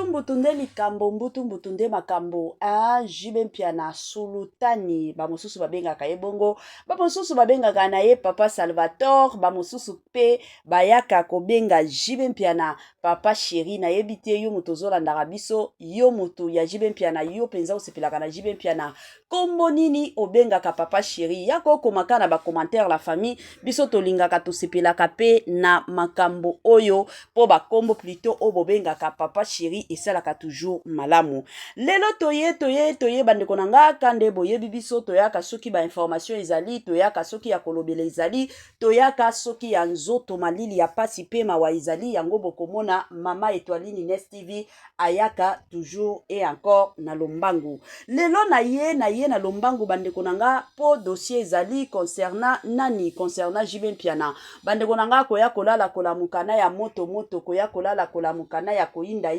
mbutu nde likambo, mbutu nde makambo. Jibe mpiana sulutani. Bamosusu babengaka ye bongo. Bamosusu babengaka na ye Papa Salvatore. Bamosusu pe bayaka kobenga jibe mpiana Papa Chéri. Na yebite yo mutu zolanda biso. Yo mutu ya jibe mpiana. Yo penza usepelaka na jibe mpiana. Kombo nini obengaka Papa Chéri. Yako komaka na ba commentaire la famille. Biso tolingaka tosepelaka pe na makambo oyo. Po ba kombo plutôt obobengaka Papa Chéri esalaka toujours malamu. Lelo toye bandeko nanga kande boyebi biso toyaka soki ba information ezali, toyaka soki ya kolobele ezali, toyaka soki ya nzoto malili ya pasi pe mawa ezali, yango bokomona Mama Étoiline Ines TV ayaka toujours et encore na lombangu. Lelo na ye na lombangu bandeko nanga po dossier ezali concernant nani, concernant Jibe Mpiana. Bandeko nanga koya kolala kolamukana ya moto koya kolala kolamukana ya koinda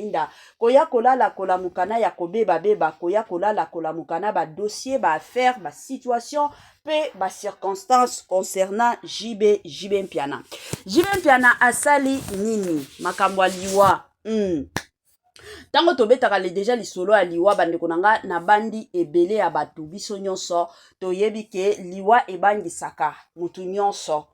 koya kolala kolamukana ya kobeba koya kolala kolamukana ba dossier ba affaire ba situation pe ba circonstances concernant Jibe Mpiana. Jibe Mpiana asali nini makambo aliwa tango tobetaka déjà lisolo ya liwa bandeko nanga na bandi ebele ya batu biso nyonso toyebi ke liwa ebangisaka mutu nyonso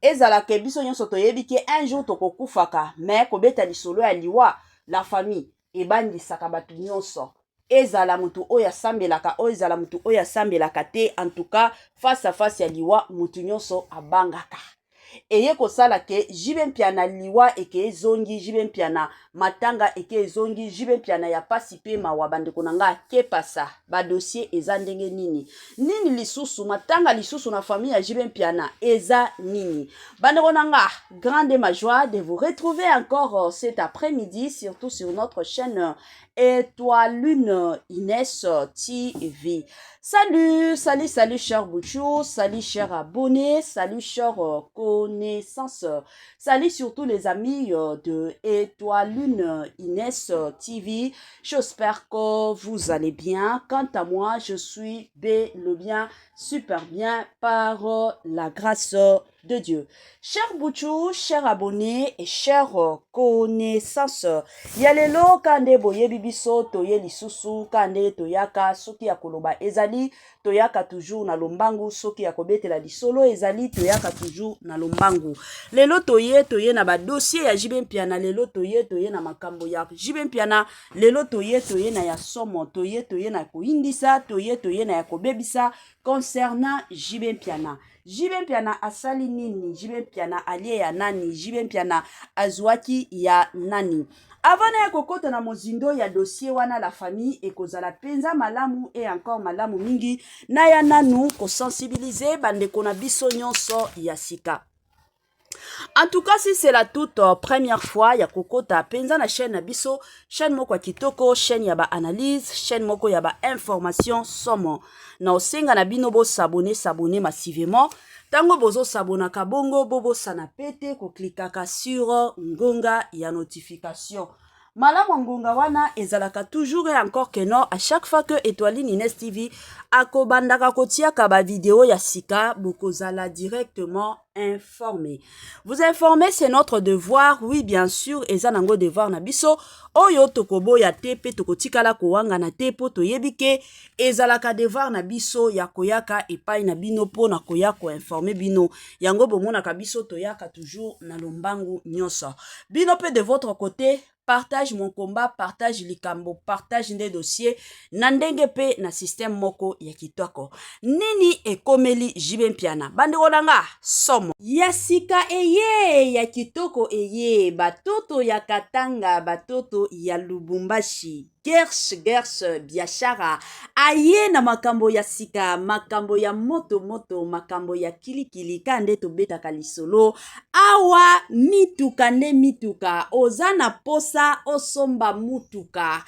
ezalaka biso nyonso toyebi ke un jour tokokufaka mais kobeta lisolo ya liwa la famille ebangisaka batu nyonso ezala mutu oya sambelaka o ezala mutu oya sambelaka te en tout cas face à face ya liwa mutu nyonso abangaka. Eye kosala ke Jibe Mpiana liwa eke ezongi, Jibe Mpiana matanga eke ezongi, Jibe Mpiana ya pasi pe mawa bandeko nanga ke pasa ba dossier eza ndenge nini lisusu matanga lisusu na famille ya Jibe Mpiana eza nini. Bandeko nanga, grande ma joie de vous retrouver encore cet après-midi surtout sur notre chaîne Étoiline Ines TV. Salut chers Bouchou, salut chers abonnés, salut chers connaissances, salut surtout les amis de Étoiline Ines TV. J'espère que vous allez bien. Quant à moi, je suis bien, super bien par la grâce de Dieu. Chers Bouchou, chers abonnés et chers connaissances, yalelo kande boye bibiso toye lisusu kande toyaka soki ya koloba ezali toyaka toujours na lombangu soki ya kobetela lisolo ezali toyaka toujours na lombangu. Lelo toye na ba dossier ya Jibe Mpiana, lelo toye na makambo ya Jibe Mpiana, lelo toye na ya somo, toye na koindisa, toye na ya kobebisa concernant Jibe Mpiana. Jibe Mpiana asali nini, Jibe Mpiana alie ya nani, Jibe Mpiana azwaki ya nani. Avant ya kokota na mozindo ya dossier wana la famille ekozala penza malamu et encore malamu mingi na ya nanu ko sensibiliser bandeko na biso nyonso ya sika. En tout cas, si c'est la toute première fois ya kokota penza na chaîne biso, chaîne moko kitoko, chaîne yaba analyse, chaîne moko yaba information somo. Na osenga na bino bo s'abonner massivement. Tango bozo sabonaka bongo bobo sana pete ko klikaka sur ngonga ya notification. Malamu ngonga wana ezalaka toujours et encore que non à chaque fois que Étoiline Ines TV akobandaka kotiaka ba vidéo ya sika bokozala directement informé. Vous informer c'est notre devoir, oui bien sûr, eza nango devoir na biso oyo tokobo ya tepe tokotikala kowanga na tepo toyebike ezalaka devoir na biso ya koyaka epai na bino po na koyako informer bino yango bomonaka biso toyaka toujours na lombangu nyonso. Bino pe de votre côté partage mon combat, partage likambo, partage des dossiers, nandenge pe na système moko ya kitoko. Nini ekomeli Jibe Mpiana. Bandeko nanga, somo. Yasika eye, ya kitoko eye, batoto ya Katanga, batoto ya Lubumbashi. Gersh biashara aye na makambo ya sika, makambo ya moto makambo ya kilikili kande tobetaka lisolo awa mituka nde mituka ozana posa osomba mutuka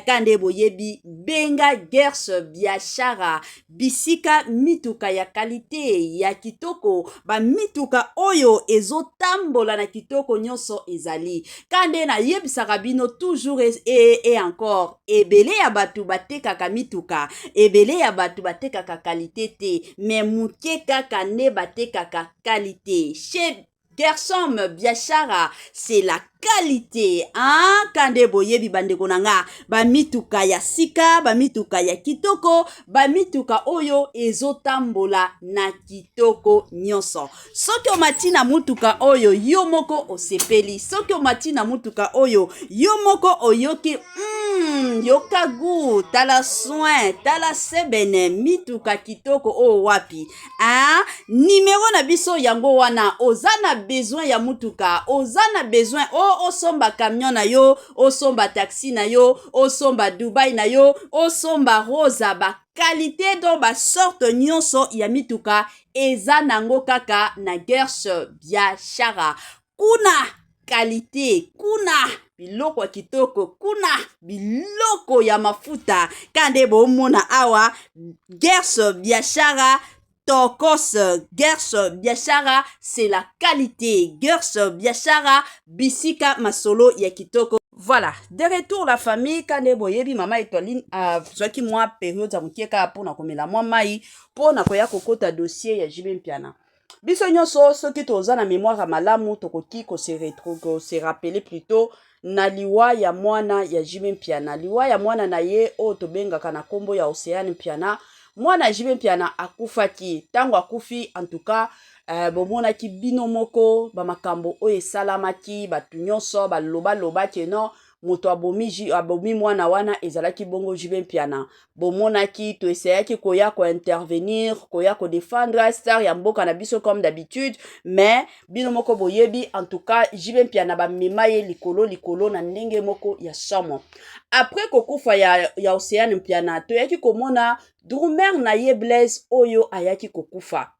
kande boyebi benga Gersh biashara bisika mituka ya kalite ya kitoko ba mituka oyo ezotambola na kitoko nyonso ezali kande na yebisaka bino toujours et encore ebele ya batu batekaka mituka ebele ya batu batekaka kalite te mais muke kaka ne batekaka kalite chez Gershom Biashara c'est la qualité. Ah, kande boyebi bandeko nanga, ba mituka ya sika, ba mituka ya kitoko, ba mituka oyo ezotambola na kitoko nyonso. Soki omati na mutuka oyo yo moko osepeli, soki omati na mutuka oyo yo moko oyoki yoka gu, tala soin, tala sebene, mituka kitoko o wapi. Ah, numéro na biso yango wana, ozana besoin ya mutuka, ozana besoin osomba camion na yo, osomba taxi na yo, osomba Dubai na yo, osomba rosa ba qualité do ba sorte nyonso ya mituka eza nango kaka na Gersh Biashara. Kuna qualité, kuna biloko ya kitoko, kuna biloko ya mafuta. Kande bomona awa Gersh Biashara Tokos. Gersh Biashara, c'est la qualité. Gersh Biashara, bisika masolo ya kitoko. Voilà, de retour la famille, kande boyebi mama Etoiline zwaki mwa période ya mukieka pona komela mwa mai pona koya kokota dossier ya JB Mpiana. Biso nyonso soki toza na mémoire malamu tokoki ko se rappeler plutôt na liwa ya mwana ya JB Mpiana. Liwa ya mwana na ye o tobengaka na kombo ya Océane Mpiana. Mwana JB Mpiana akufaki, tango akufi en tout cas bomonaki bino moko ba makambo oyo esalamaki batu nyonso baloba keno moto abomi mwana wana ezalaki bongo JB Mpiana. Bomonaki to essayaki koya ko intervenir, koya ko défendre star ya mboka na biso comme d'habitude, mais bino moko boyebi en tout cas JB Mpiana ba memaye likolo na ndenge moko ya somo. Après kokufa ya Océane Mpiana to yaki komona Drumer na ye Blaise oyo ayaki kokufa.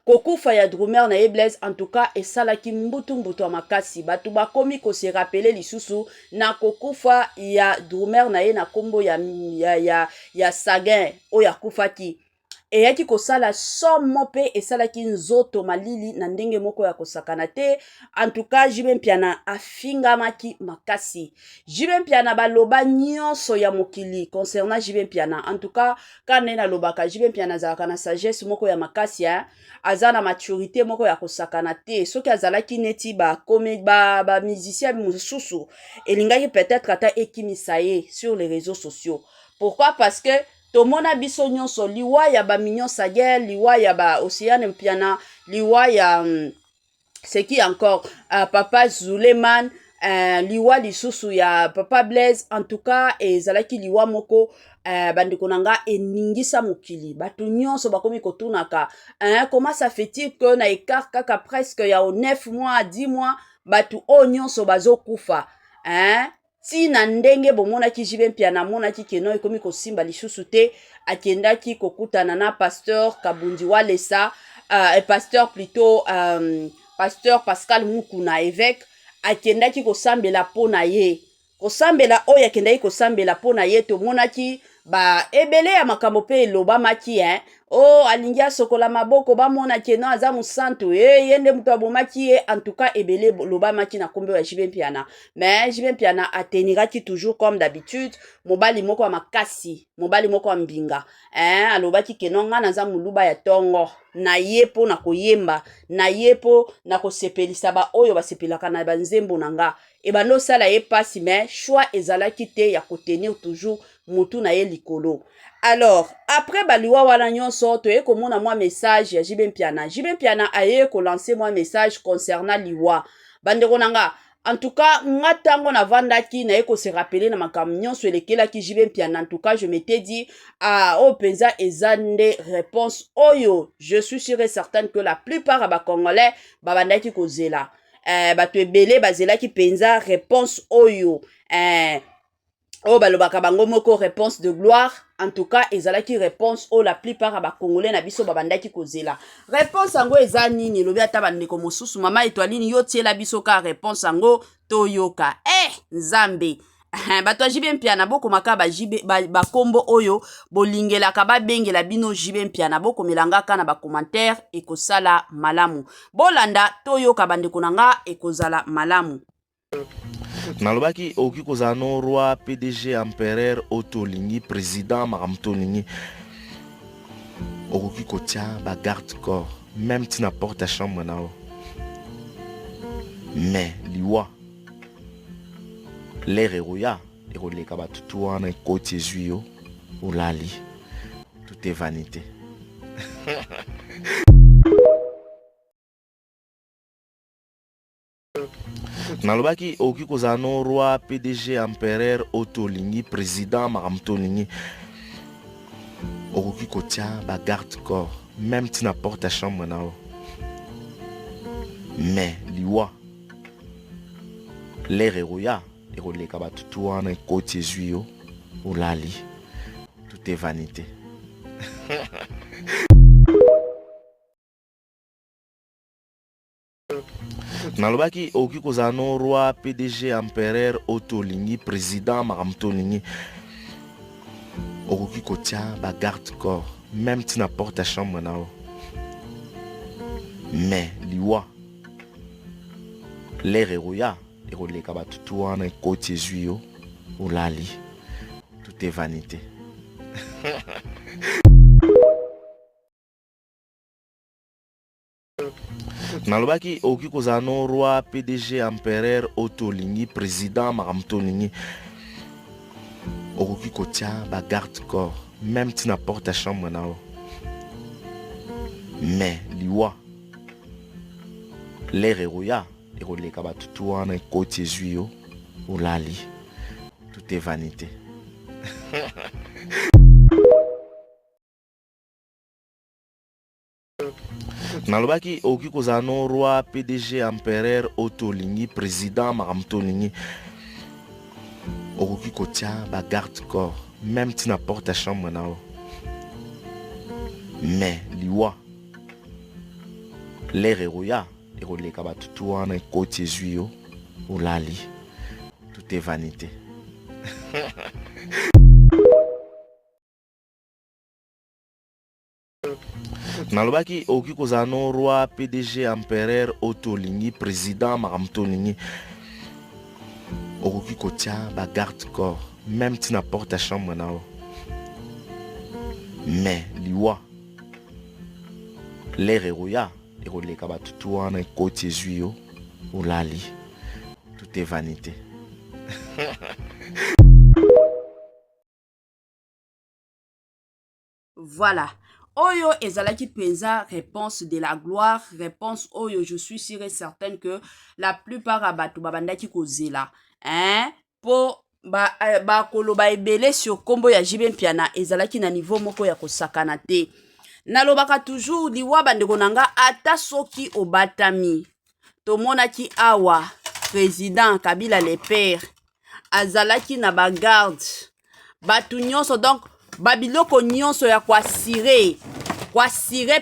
Kokufa ya Drumer na ye Blaise en tout cas esalaki mbutu ya makasi. Batu bakomi ko se rappeler lisusu na kokufa ya Drumer na ye na kombo ya Sagin oyo akufaki. Eyaki kosala somo pe esalaki nzoto malili na ndenge moko ya kosakana te. En tout cas JB Mpiana afingamaki makasi. JB Mpiana baloba nyonso ya mokili concernant JB Mpiana. En tout cas kane na lobaka JB Mpiana zalaka na sagesse moko ya makasi aza na maturité moko ya kosakana te. Soki azalaki neti ba musicien mosusu elingaki peut-être ata ekimisa ye sur les réseaux sociaux. Pourquoi? Parce que tomona biso nyonso liwa ya ba Mignon Sagel, liwa ya ba Océane Mpiana, liwa ya c'est qui encore Papa Zuleman, liwa lisusu ya Papa Blaise. En tout cas ezalaki liwa moko bandeko nanga eningisa mokili. Batu nyonso bakomi kotunaka comment ça fait-il que na écart kaka presque ya 9 mois 10 mois batu o nyonso bazokufa ti na ndenge bomonaki JB Mpiana monaki keno ekomi kosimba lisusu te, akendaki kokutana na pasteur Kabundi Walesa, pasteur plutôt pasteur Pascal Mukuna évêque, akendaki kosambela pona ye. Kosambela oyo akendaki kosambela pona ye tomonaki ba ebele ya makambo pe elobamaki alingi asokola maboko bamona keno aza musantu yende mutu abomaki ye. En tout cas ebele lobamaki na kombo ya JB Mpiana, mais JB Mpiana ateniraki toujours comme d'habitude mobali moko ya makasi, mobali moko ya mbinga alobaki keno nga naza muluba ya tongo na ye po na koyemba, na ye po na kosepelisa ba oyo basepelaka na banzembo nanga ebando sala ye pasi, mais choix ezalaki te ya kotenir toujours mutu na ye likolo. Alors après baliwa wana nyonso toye komona mwa message ya JB Mpiana. JB Mpiana aye ko lancer mwa message concernant liwa bandeko nanga. En tout cas nga tango na vandaki na eko se rappeler na makambo nyonso elekelaki JB Mpiana. En tout cas je m'étais dit penza ezande réponse oyo je suis sûr et certaine que la plupart aba congolais babandaki kozela bato ebele bazelaki penza réponse oyo balobaka bango moko réponse de gloire. En tout cas ezalaki réponse la plupart aba congolais na biso babandaki kozela. Réponse ango eza nini lobi ata bandeko mosusu mama Etoiline yo tiela biso ka réponse ango toyoka nzambe. Bato ya JB Mpiana bokomaka ba kombo oyo bolingelaka babengela bino JB Mpiana bokomelangaka na ba commentaire ekosala malamu. Bolanda toyoka bandeko nanga ekozala malamu. Nalobaki oki kozano roi PDG empereur otolingi président makamtolingi oki kotia ba garde corps même si na porte à chambre nao, mais liwa l'air eroya ekoleka batutu wana ekoti ezwi yo olali. Tout est vanité. Nalobaki oki kozala no roi PDG empereur otolingi président makambo tolingi okoki kotia ba garde corps même tina porte à chambre nao. Mais liwa l'air eroya ekoleka batutu wana ekoti ezwi yo olali. Tout est vanité. Nalobaki oki kozala no roi PDG empereur otolingi président makambo tolingi okoki kotia ba garde corps même tina porte à chambre nao. Mais liwa l'air eroya ekoleka batutu wana ekoti ezwi yo olali. Tout est vanité. Nalobaki oki kozala no roi PDG empereur otolingi président makambo tolingi okoki kotia ba garde corps même tina porte à chambre nao. Mais liwa l'air eroya ekoleka batutu wana ekoti ezwi yo olali. Tout est vanité. Nalobaki oki kozala no roi PDG empereur otolingi président makambo tolingi okoki kotia ba garde corps même tina porte à chambre nao. Mais liwa l'air eroya ekoleka batutu wana ekoti ezwi yo olali. Tout est vanité. Nalobaki oki kozala no roi PDG empereur otolingi président makambo tolingi okoki kotia ba garde corps même tina porte à chambre nao. Mais liwa l'air eroya ekoleka batutu wana ekoti ezwi yo olali. Tout est vanité. Voilà. Oyo ezalaki penza réponse de la gloire, réponse oyo je suis sûre et certaine que la plupart abatu babandaki kozela. Hein? Po ba koloba ebele sur kombo ya Jibe Mpiana ezalaki na niveau moko ya kosakana te. Nalobaka toujours liwa bandeko nanga ata soki obatami. Tomonaki awa président Kabila le père azalaki na ba garde. Batu nyonso donc babiloko nyonso ya kwasire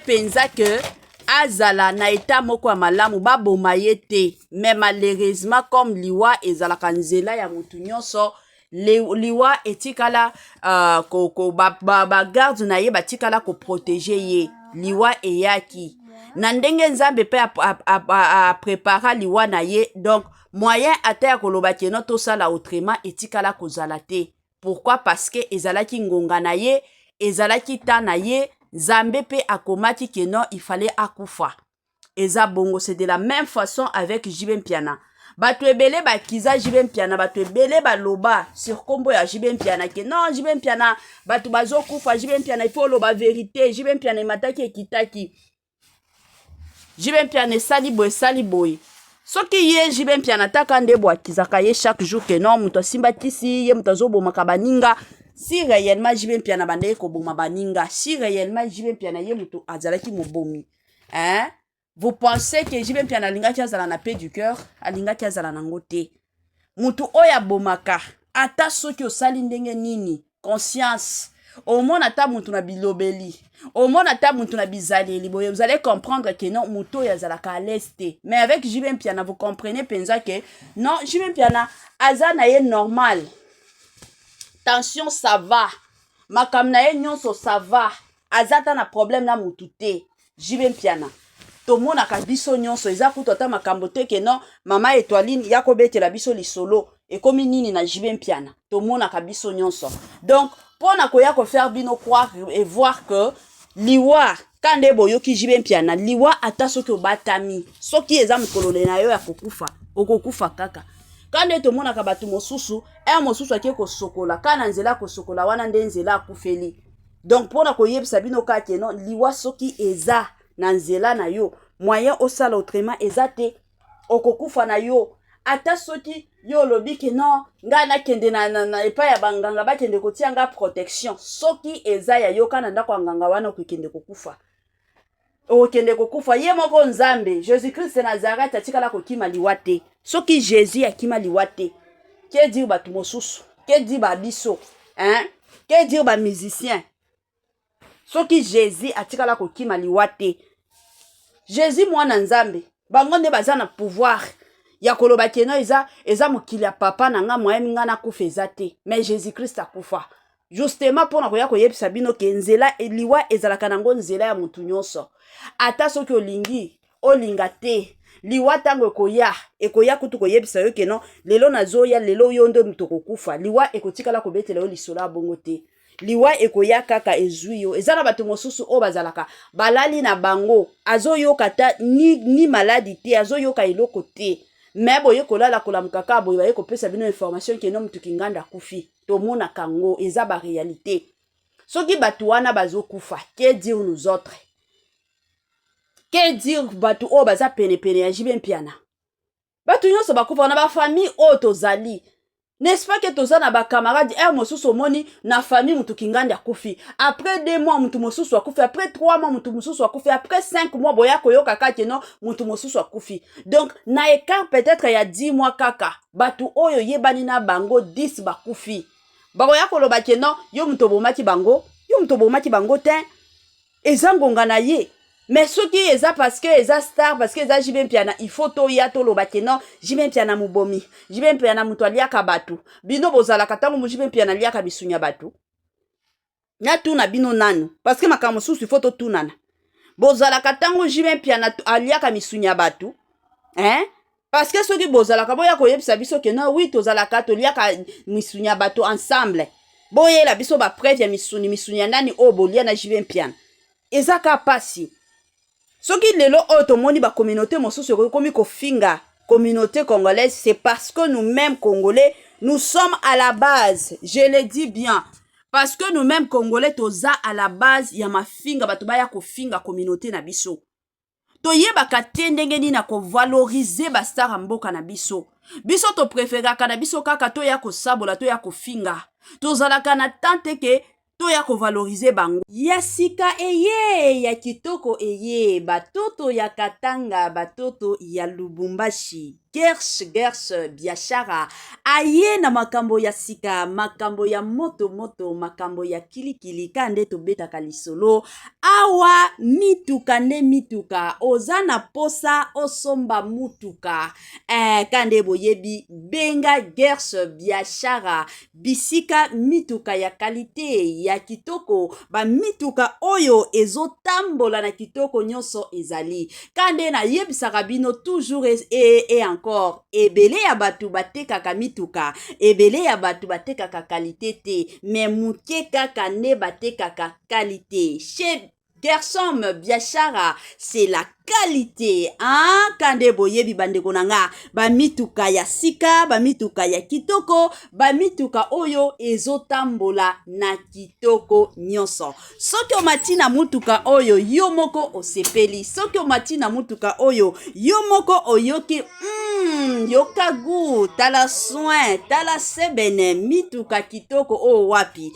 penza que azala na eta moko ya malamu baboma ye te. Mais malheureusement comme liwa ezalaka nzela ya mutu nyonso liwa etikala ba garde na ye batikala ko protéger ye. Liwa eyaki na ndenge nzambe pe a prépara liwa na ye, donc moyen ata ya koloba keno tosala autrement etikala kozala te. Pourquoi? Parce que ezalaki ngonga na ye, ezalaki ta na ye, Zambé pe akomaki que non, il fallait akufa. Eza bongo, c'est de la même façon avec Jibe Mpiana. Batu ebele ba kiza Jibe Mpiana, batu ebele ba loba sur kombo ya Jibe Mpiana que non, Jibe Mpiana, batu bazo kufa, Jibe Mpiana, il faut loba vérité, Jibe Mpiana mataki ekitaki. Jibe Mpiana sali boy. Soki ye Jibe Mpiana taka ndebo akizaka ye chaque jour que non, muto simba tisi, ye muto zo boma kabaninga. Si réellement Jibe Mpiana bande ko boma baninga, si réellement Jibe Mpiana ye muto azalaki mobomi. Hein? Vous pensez que Jibe Mpiana lingaki azala na paix du cœur, alingaki azala na ngote. Mutu oya bomaka, ata soki osali ndenge nini, conscience. Au moins ata mutu na bilobeli. Au moins ata mutu na bizaleli. Vous allez comprendre que non, mutu yazalaka à l'est. Mais avec Jibe Mpiana, vous comprenez penza que non, Jibe Mpiana azana ye normal. Tension ça va. Makamna ye nyonso ça va. Azata na problème na mutu te. Jibe Mpiana. Tomona ka biso nyonso eza kutota makambo te ke non mama Étoiline ya kobetela biso lisolo e komi nini na Jibe Mpiana. Tomona ka biso nyonso. Donc pona koya ko faire bino croire et voir que liwa kande boyoki Jibe Mpiana liwa ata soki obatami soki eza mkolole na yo ya kokufa okokufa kaka Kande to mona ka batu mosusu mosusu ake ko sokola kana nzela ko sokola wana nde nzela akufeli. Donc pona ko yebisa bino ka ke non liwa soki eza na nzela na yo moyen osala autrement eza te okokufa na yo. Ata soki yo lobi ke non nga na kende na epa ya banganga ba kende ko tianga protection soki eza ya yo kana ndako nganga wana okende kokufa. Okende kokufa ye moko nzambe Jésus Christ Nazareth atikala kokima liwa te. Soki Jésus akima liwa te. Que dire batu mosusu? Que dire ba biso? Hein? Que dire ba musicien? Soki Jésus atikala kokima liwa te. Jésus mwana nzambe bango nde baza na pouvoir ya koloba keno eza mokili ya papa na nga moyen nga na kufa eza te. Mais Jésus Christ akufa. Justement pona koya koyebisa bino ke nzela liwa ezalaka nango nzela ya mutu nyonso. Ata soki olingi olinga te liwa tango ekoya kutu koyebisa yo ke non lelo nazoya lelo yo ndo mutu kokufa liwa ekotikala kobetela yo lisola bongo te. Liwa ekoya kaka ezwi yo ezana bato mosusu o bazalaka balali na bango azoyoka ta ni maladi te azoyoka eloko te. Mais boye kolala kolamukaka boye baye kopesa bino information ke non mutu kinganda kufi to mona kango eza ba réalité. Soki batu wana bazokufa que dire nous autres? Que dire batu o baza pene ya jibe mpiana? Batu nyonso bakufa na ba famille o tozali. N'est-ce pas que toza na ba camarades mosusu moni na famille mutu kinganda kufi. Après 2 mois mutu mosusu akufi, après 3 mois mutu mosusu akufi, après 5 mois boya koyoka kaka non mutu mosusu akufi. Donc na écart peut-être ya 10 mois kaka batu oyo yebani na bango 10 bakufi. Bakoya koloba ke non yo mutu bomaki bango te ezangonga na ye. Mais ce qui est parce que eza star parce que eza jibe mpiana il faut to ya to loba ke non jibe mpiana mubomi jibe mpiana mutu aliaka batu bino bozala katango mu jibe mpiana aliaka bisunya batu na tuna bino nanu parce que makambo susu il faut to tunana bozala katango jibe mpiana aliaka misunya batu parce que soki bozala ka boya koyebisa biso ke non oui tozala ka to liaka misunya batu ensemble boye la biso ba preuve ya misunya nani o bolia na jibe mpiana ezaka pasi. Soki lelo otomoni ba communauté mosusu komi kofinga communauté congolaise c'est parce que nous-mêmes congolais nous sommes à la base, je le dis bien, parce que nous-mêmes congolais toza à la base ya mafinga bato baya kofinga communauté na biso. Toyebaka te ndenge nini na ko valoriser ba star mboka na biso. Biso to préféraka na biso kaka to ya ko sabola to ya kofinga. Tozalaka na tante ke to ya ko valoriser bango. Ya sika eye, ya kitoko eye, batoto ya Katanga, batoto ya Lubumbashi. Gersh biashara aye na makambo ya sika, makambo ya moto makambo ya kilikili kande to beta kalisolo awa mituka nde mituka ozana posa osomba mutuka kande boyebi benga Gersh biashara bisika mituka ya kalite ya kitoko ba mituka oyo ezotambola na kitoko nyonso ezali kande na yebisaka bino toujours et encore ebele ya batu batekaka mituka ebele ya batu batekaka kalite te mais muke kaka ne batekaka kalite chez Gershom biashara c'est la qualité kande boyebi bandeko nanga ba mituka ya sika ba mituka ya kitoko ba mituka oyo ezotambola na kitoko nyonso soki omati na mutuka oyo yo moko osepeli soki omati na mutuka oyo yo moko oyoki yoka gu tala soin tala sebene mituka kitoko o wapi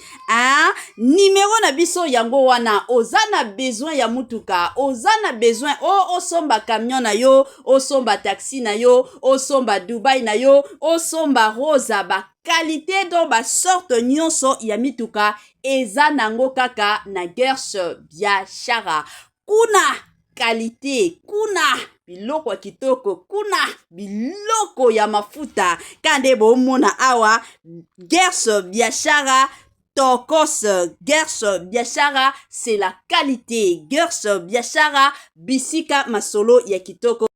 numéro na biso yango wana ozana besoin ya mutuka ozana besoin osomba camion na yo osomba taxi na yo osomba Dubai na yo osomba rosa ba qualité do ba sorte nyonso ya mituka eza nango kaka na Gersh biashara kuna qualité kuna biloko kitoko kuna biloko ya mafuta kande bomona awa Gersh biashara Tokos Gersh biashara c'est la qualité Gersh biashara bisika masolo ya kitoko